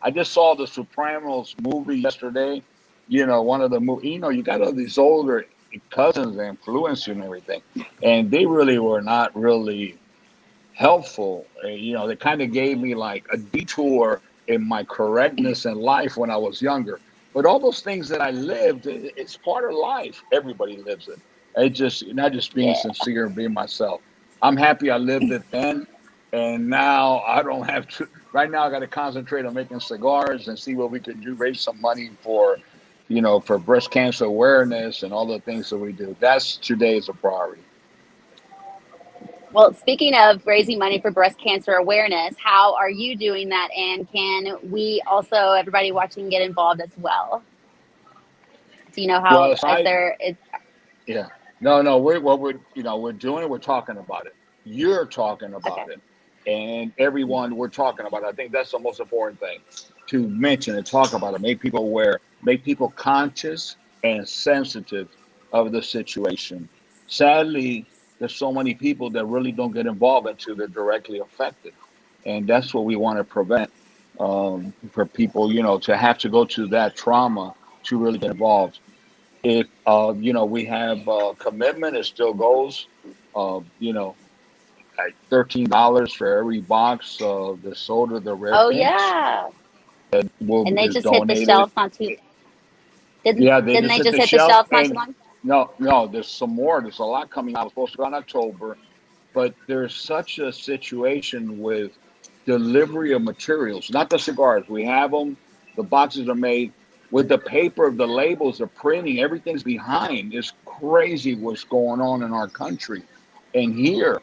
I just saw the Sopranos movie yesterday. One of the movie. You got all these older cousins that influence you and everything, and they really were not really helpful. They kind of gave me like a detour in my correctness in life when I was younger. But all those things that I lived, it's part of life. Everybody lives it. It just not just being yeah. sincere and being myself. I'm happy I lived it then, and now I don't have to. Right now, I got to concentrate on making cigars and see what we can do, raise some money for, for breast cancer awareness and all the things that we do. That's today's a priority. Well, speaking of raising money for breast cancer awareness, how are you doing that? And can we also, everybody watching, get involved as well? Do you know Well, how, is aside there, it, Yeah. No, no, we're doing it, we're talking about it. You're talking okay. about it. And everyone we're talking about it. I think that's the most important thing to mention and talk about it. Make people aware, make people conscious and sensitive of the situation. Sadly, there's so many people that really don't get involved until they're directly affected. And that's what we want to prevent, for people, to have to go to that trauma to really get involved. If we have commitment, it still goes. You know, like $13 for every box of the soda, the rare Oh, pinks, yeah. will And they is just hit the donated. shelves not too, didn't, Yeah, they didn't just they hit just the hit the shelf, shelves not too and long? no, no, there's some more. There's a lot coming out. It's supposed to go in October, but there's such a situation with delivery of materials, not the cigars. We have them. The boxes are made with the paper, the labels, the printing, everything's behind. It's crazy what's going on in our country. And here,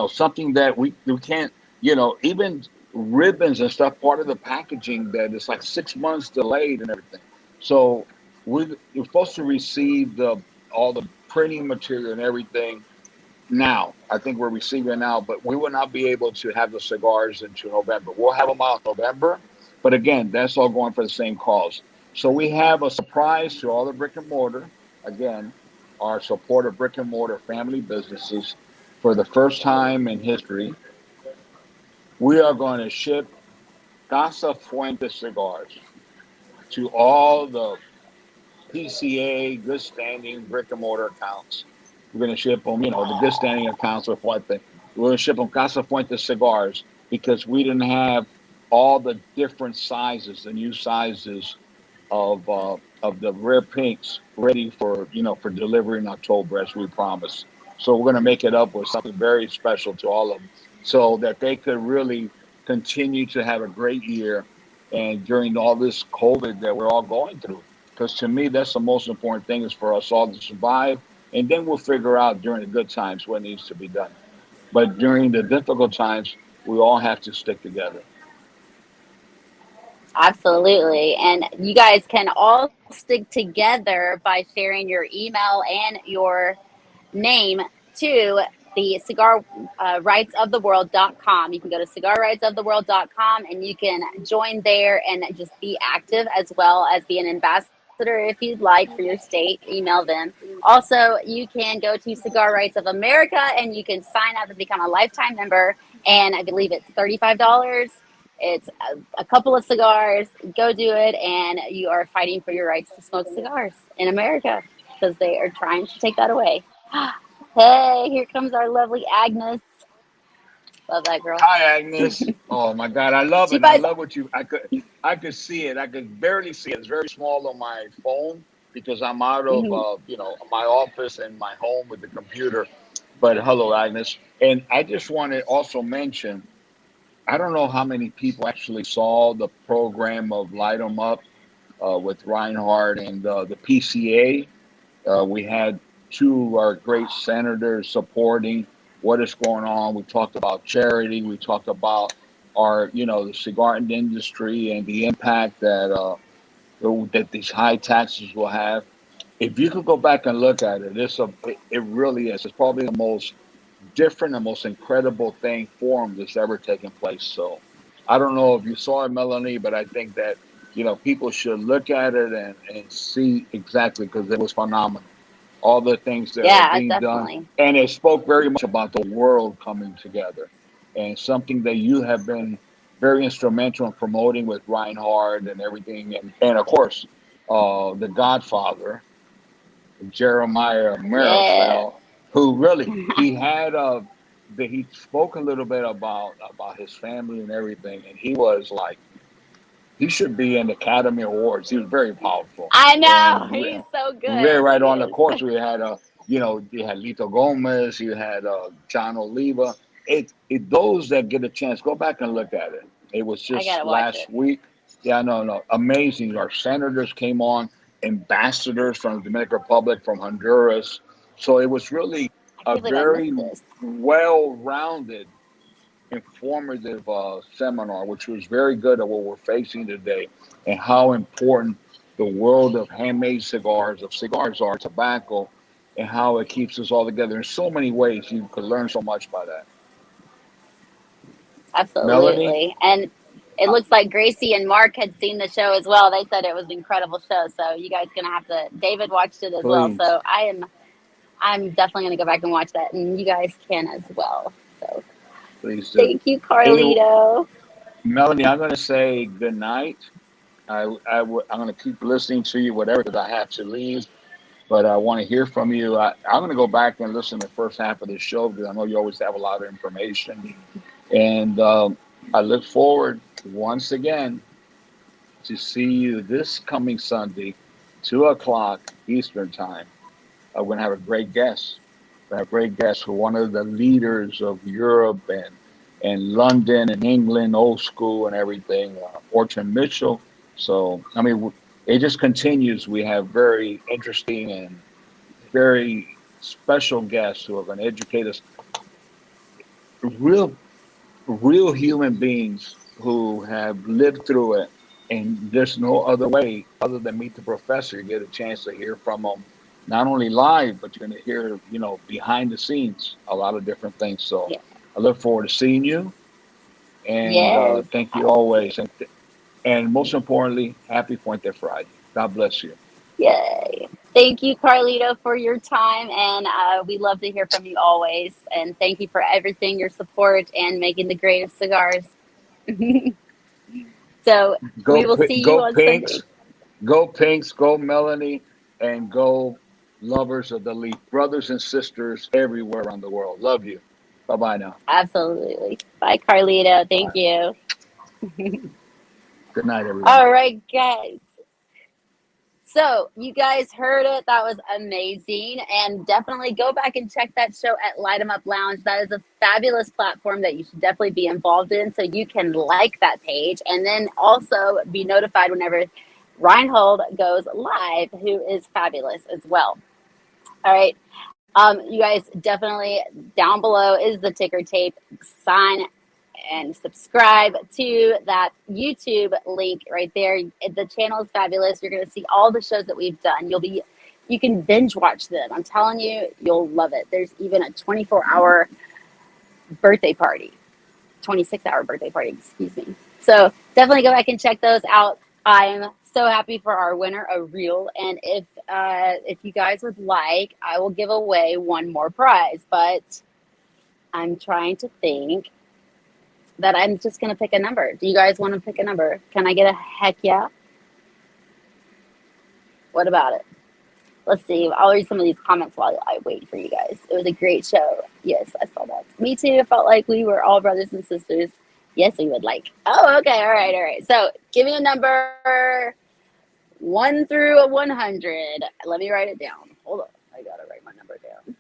something that we can't, even ribbons and stuff, part of the packaging that is like 6 months delayed and everything. So we're supposed to receive the all the printing material and everything now. I think we're receiving it now, but we will not be able to have the cigars until November. We'll have them out in November, but again, that's all going for the same cause. So we have a surprise to all the brick and mortar. Again, our support of brick and mortar family businesses. For the first time in history, we are going to ship Casa Fuente cigars to all the PCA, good standing brick and mortar accounts. We're going to ship them, the good standing accounts with Fuente. We're going to ship them Casa Fuente cigars because we didn't have all the different sizes, the new sizes of the rare pinks ready for for delivery in October as we promised. So we're going to make it up with something very special to all of them, so that they could really continue to have a great year, and during all this COVID that we're all going through. Because to me, that's the most important thing is for us all to survive, and then we'll figure out during the good times what needs to be done. But during the difficult times, we all have to stick together. Absolutely. And you guys can all stick together by sharing your email and your name to the cigar rightsoftheworld.com. You can go to cigarrightsoftheworld.com and you can join there and just be active as well as be an ambassador if you'd like for your state. Email them. Also, you can go to Cigar Rights of America and you can sign up and become a lifetime member. And I believe it's $35. It's a couple of cigars. Go do it, and you are fighting for your rights to smoke cigars in America because they are trying to take that away. Hey, here comes our lovely Agnes. Love that girl. Hi, Agnes. Oh my God, I love She it. I buys. love what you. I could see it. I could barely see it. It's very small on my phone because I'm out of Mhm. my office and my home with the computer. But hello, Agnes. And I just want to also mention. I don't know how many people actually saw the program of Light 'em Up with Reinhardt and the PCA. We had two of our great senators supporting what is going on. We talked about charity. We talked about the cigar industry and the impact that these high taxes will have. If you could go back and look at it, it really is. It's probably the most different and most incredible thing forum that's ever taken place. So I don't know if you saw it, Melanie, but I think that people should look at it and see exactly because it was phenomenal. All the things that are Yeah, being done, definitely. and it spoke very much about the world coming together, and something that you have been very instrumental in promoting with Reinhardt and everything, and of course, the Godfather Jeremiah Yeah. Marifel, who really he spoke a little bit about his family and everything, and he was like he should be in Academy Awards. He was very powerful, I know. and He's so very good. right He on the is. course. We had you had Lito Gomez, you had John Oliva. Those that get a chance, go back and look at it. It was I just gotta watch last it. week. Yeah, no, amazing. Our senators came on, ambassadors from the Dominican Republic, from Honduras. So it was really I a can't believe I missed very this. well-rounded, informative seminar, which was very good at what we're facing today and how important the world of handmade cigars, of cigars are, tobacco, and how it keeps us all together in so many ways. You could learn so much by that. Melanie, Absolutely. And it uh, looks like Gracie and Mark had seen the show as well. They said it was an incredible show. So you guys gonna have to. David watched it as well. please, So I'm definitely gonna go back and watch that, and you guys can as well. So please do. thank you, Anyway, Carlito. Melanie, I'm going to say good night. I'm going to keep listening to you, whatever, because I have to leave. But I want to hear from you. I'm going to go back and listen to the first half of the show because I know you always have a lot of information. And I look forward once again to see you this coming Sunday, 2 o'clock Eastern Time. We're going to have a great guest. We have a great guest for one of the leaders of Europe and London and England, old school and everything, Orchard Mitchell. So, I mean, it just continues. We have very interesting and very special guests who are going to educate us, real, real human beings who have lived through it. And there's no other way other than meet the professor. You get a chance to hear from them, not only live, but you're going to hear, behind the scenes, a lot of different things. So Yeah. I look forward to seeing you, and Yes. thank you always. And most importantly, happy Fuente Friday. God bless you. Yay. Thank you, Carlito, for your time. And we love to hear from you always. And thank you for everything, your support, and making the greatest cigars. So we will see you Go on Sunday. Pinks, go Pinks, go Melanie, and go lovers of the leaf, brothers and sisters everywhere around the world. Love you. Bye bye now. Absolutely. Bye, Carlito. All Thank right. you. Good night, everyone. All right, guys. So you guys heard it. That was amazing. And definitely go back and check that show at Light 'em Up Lounge. That is a fabulous platform that you should definitely be involved in. So you can like that page and then also be notified whenever Reinhold goes live, who is fabulous as well. All right. You guys definitely down below is the ticker tape. Sign and subscribe to that YouTube link right there. The channel is fabulous. You're going to see all the shows that we've done. You can binge watch them. I'm telling you, you'll love it. There's even a 24-hour birthday party, 26-hour birthday party, excuse me. So definitely go back and check those out. I'm so happy for our winner, a reel. And if you guys would like, I will give away one more prize. But I'm trying to think that I'm just gonna pick a number. Do you guys want to pick a number? Can I get a heck yeah? What about it? Let's see. I'll read some of these comments while I wait for you guys. It was a great show. Yes, I saw that. Me too. It felt like we were all brothers and sisters. Yes, we would like. Oh, okay. All right. All right. So give me a number 1 through 100. Let me write it down. Hold on. I got to write my number down.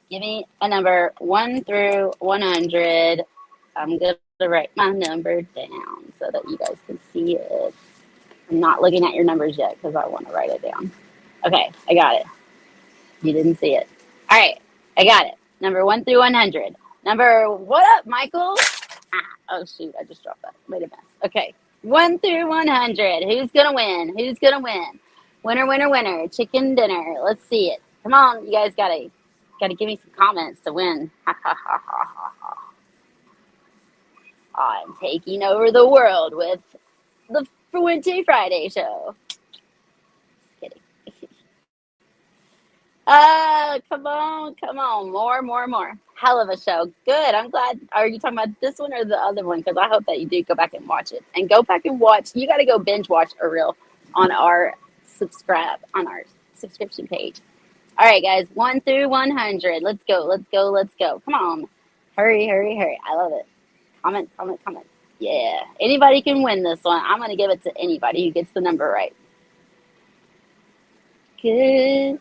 Give me a number 1 through 100. I'm going to write my number down so that you guys can see it. I'm not looking at your numbers yet because I want to write it down. Okay, I got it. You didn't see it. All right, I got it. Number 1 through 100. What up, Michael? Oh, shoot, I just dropped that. Made a mess. Okay, 1 through 100. Who's going to win? Who's going to win? Winner, winner, winner. Chicken dinner. Let's see it. Come on, you guys gotta give me some comments to win. Ha ha ha ha ha ha. I'm taking over the world with the Fuente Friday show. Just kidding. Come on, come on. More. Hell of a show. Good. I'm glad. Are you talking about this one or the other one? Because I hope that you do go back and watch it. And go back and watch. You got to go binge watch a reel on our subscription page. All right, guys. 1 through 100. Let's go. Come on. Hurry. I love it. Comment. Yeah. Anybody can win this one. I'm going to give it to anybody who gets the number right. Good.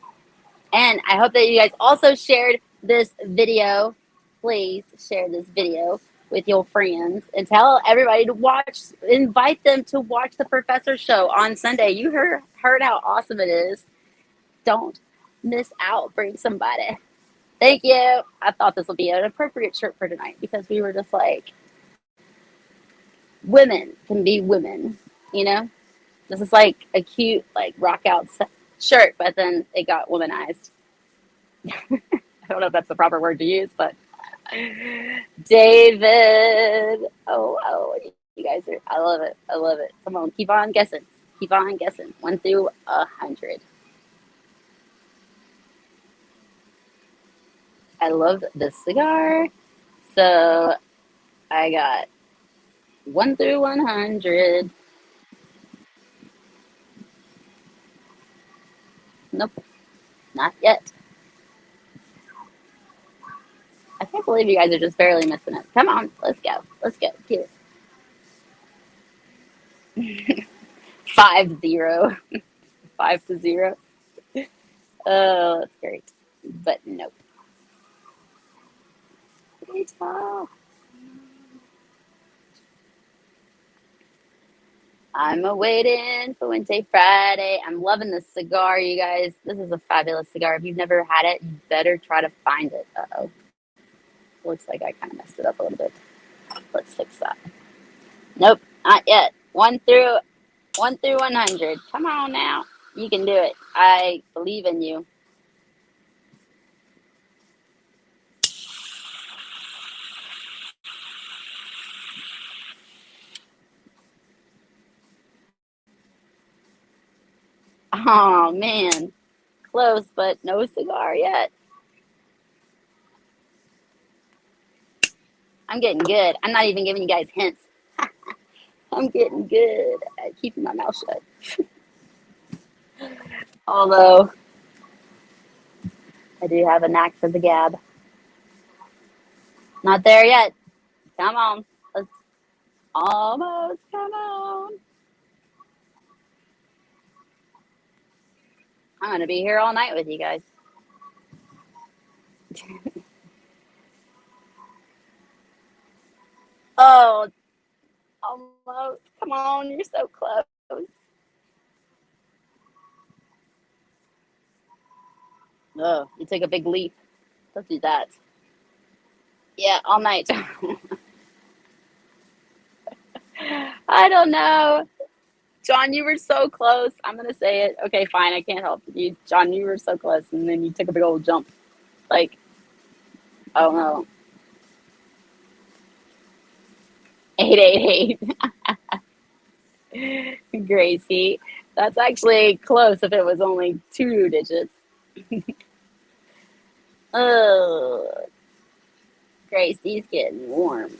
And I hope that you guys also shared this video. Please share this video with your friends and tell everybody to watch, invite them to watch the Professor Show on Sunday. You heard how awesome it is. Don't miss out. Bring somebody. Thank you. I thought this would be an appropriate shirt for tonight because we were just like, women can be women, you know? This is like a cute, like, rock out shirt, but then it got womanized. I don't know if that's the proper word to use, but David. Oh, you guys are, I love it. Come on, keep on guessing. 1 through 100. I love this cigar. So I got 1 through 100. Nope, not yet. I can't believe you guys are just barely missing it. Come on, let's go. Get it. 5-0. 5-0. Oh, that's great. But nope. I'm awaiting for Fuente Friday. I'm loving this cigar, you guys. This is a fabulous cigar. If you've never had it, you better try to find it. Uh-oh. Looks like I kind of messed it up a little bit. Let's fix that. Nope, not yet. 1 through 100. Come on now. You can do it. I believe in you. Oh, man. Close, but no cigar yet. I'm getting good. I'm not even giving you guys hints. I'm getting good at keeping my mouth shut. Although, I do have a knack for the gab. Not there yet. Come on. Almost. Come on. I'm going to be here all night with you guys. Oh, almost. Come on. You're so close. Oh, you took a big leap. Don't do that. Yeah, all night. I don't know. John, you were so close. I'm going to say it. Okay, fine. I can't help you. John, you were so close. And then you took a big old jump. Like, I don't know. 888. Gracie. That's actually close if it was only 2 digits. Oh, Gracie's getting warm.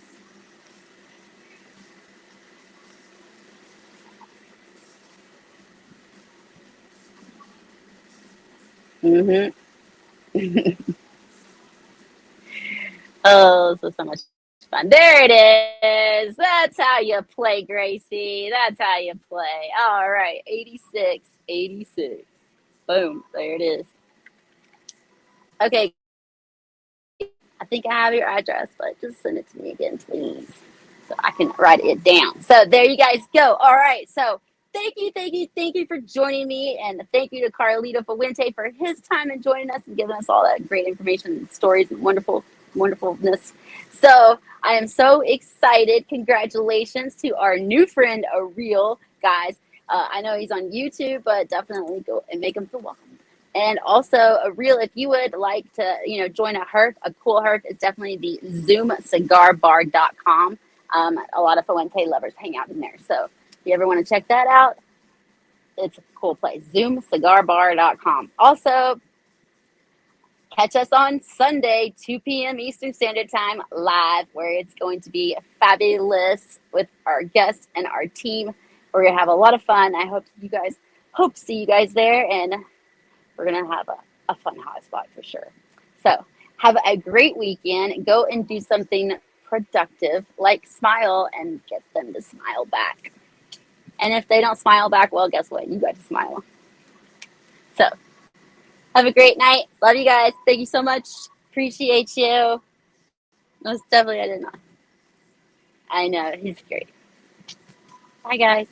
Hmm. Oh, this was so much fun. There it is. That's how you play, Gracie. That's how you play. All right. 86, 86. Boom. There it is. Okay. I think I have your address, but just send it to me again, please, so I can write it down. So there you guys go. All right. So thank you for joining me, and thank you to Carlito Fuente for his time and joining us and giving us all that great information and stories and wonderfulness. So I am so excited. Congratulations to our new friend, Ariel, guys. I know he's on YouTube, but definitely go and make him feel welcome. And also, a real, if you would like to, join a herf, a cool herf is definitely the zoomcigarbar.com. A lot of Fuente lovers hang out in there. So if you ever want to check that out, it's a cool place. Zoomcigarbar.com. Also, catch us on Sunday, 2 p.m. Eastern Standard Time, live, where it's going to be fabulous with our guests and our team. We're going to have a lot of fun. I hope to see you guys there, and we're going to have a fun hotspot for sure. So have a great weekend. Go and do something productive, like smile and get them to smile back. And if they don't smile back, well, guess what? You got to smile. So have a great night. Love you guys. Thank you so much. Appreciate you. Most definitely, I did not. I know. He's great. Bye, guys.